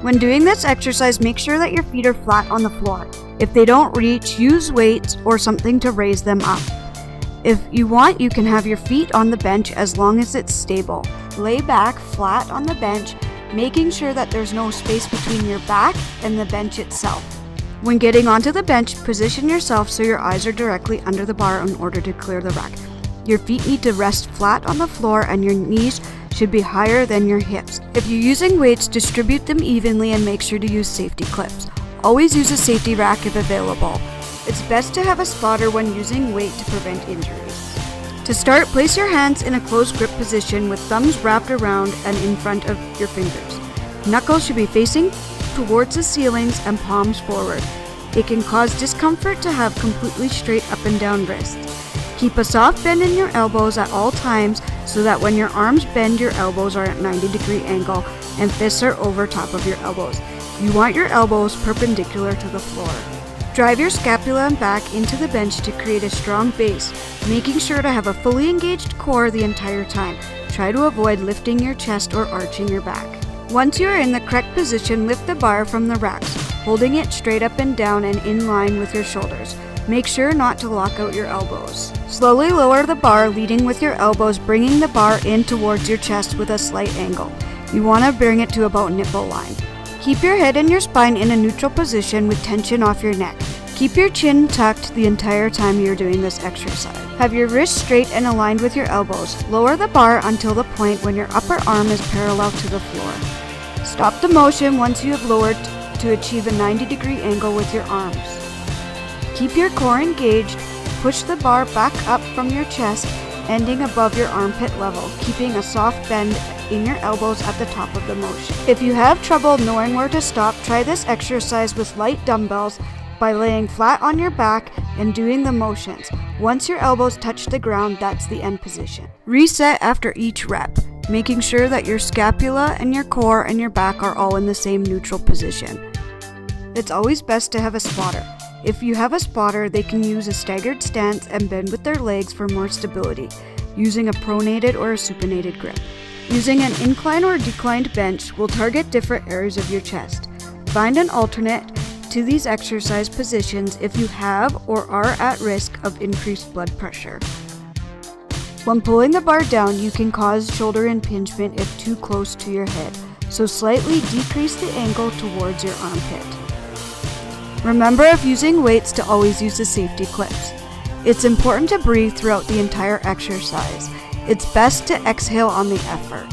When doing this exercise, make sure that your feet are flat on the floor. If they don't reach, use weights or something to raise them up. If you want, you can have your feet on the bench as long as it's stable. Lay back flat on the bench, making sure that there's no space between your back and the bench itself. When getting onto the bench, position yourself so your eyes are directly under the bar in order to clear the rack. Your feet need to rest flat on the floor and your knees should be higher than your hips. If you're using weights, distribute them evenly and make sure to use safety clips. Always use a safety rack if available. It's best to have a spotter when using weight to prevent injuries. To start, place your hands in a closed grip position with thumbs wrapped around and in front of your fingers. Knuckles should be facing towards the ceilings and palms forward. It can cause discomfort to have completely straight up and down wrists. Keep a soft bend in your elbows at all times so that when your arms bend, your elbows are at 90-degree angle and fists are over top of your elbows. You want your elbows perpendicular to the floor. Drive your scapula and back into the bench to create a strong base, making sure to have a fully engaged core the entire time. Try to avoid lifting your chest or arching your back. Once you are in the correct position, lift the bar from the racks, holding it straight up and down and in line with your shoulders. Make sure not to lock out your elbows. Slowly lower the bar, leading with your elbows, bringing the bar in towards your chest with a slight angle. You want to bring it to about nipple line. Keep your head and your spine in a neutral position with tension off your neck. Keep your chin tucked the entire time you're doing this exercise. Have your wrists straight and aligned with your elbows. Lower the bar until the point when your upper arm is parallel to the floor. Stop the motion once you have lowered to achieve a 90-degree angle with your arms. Keep your core engaged. Push the bar back up from your chest, ending above your armpit level, keeping a soft bend in your elbows at the top of the motion. If you have trouble knowing where to stop, try this exercise with light dumbbells by laying flat on your back and doing the motions. Once your elbows touch the ground, that's the end position. Reset after each rep, making sure that your scapula and your core and your back are all in the same neutral position. It's always best to have a spotter. If you have a spotter, they can use a staggered stance and bend with their legs for more stability, using a pronated or a supinated grip. Using an incline or declined bench will target different areas of your chest. Find an alternate to these exercise positions if you have or are at risk of increased blood pressure. When pulling the bar down, you can cause shoulder impingement if too close to your head, so slightly decrease the angle towards your armpit. Remember, if using weights, to always use the safety clips. It's important to breathe throughout the entire exercise. It's best to exhale on the effort.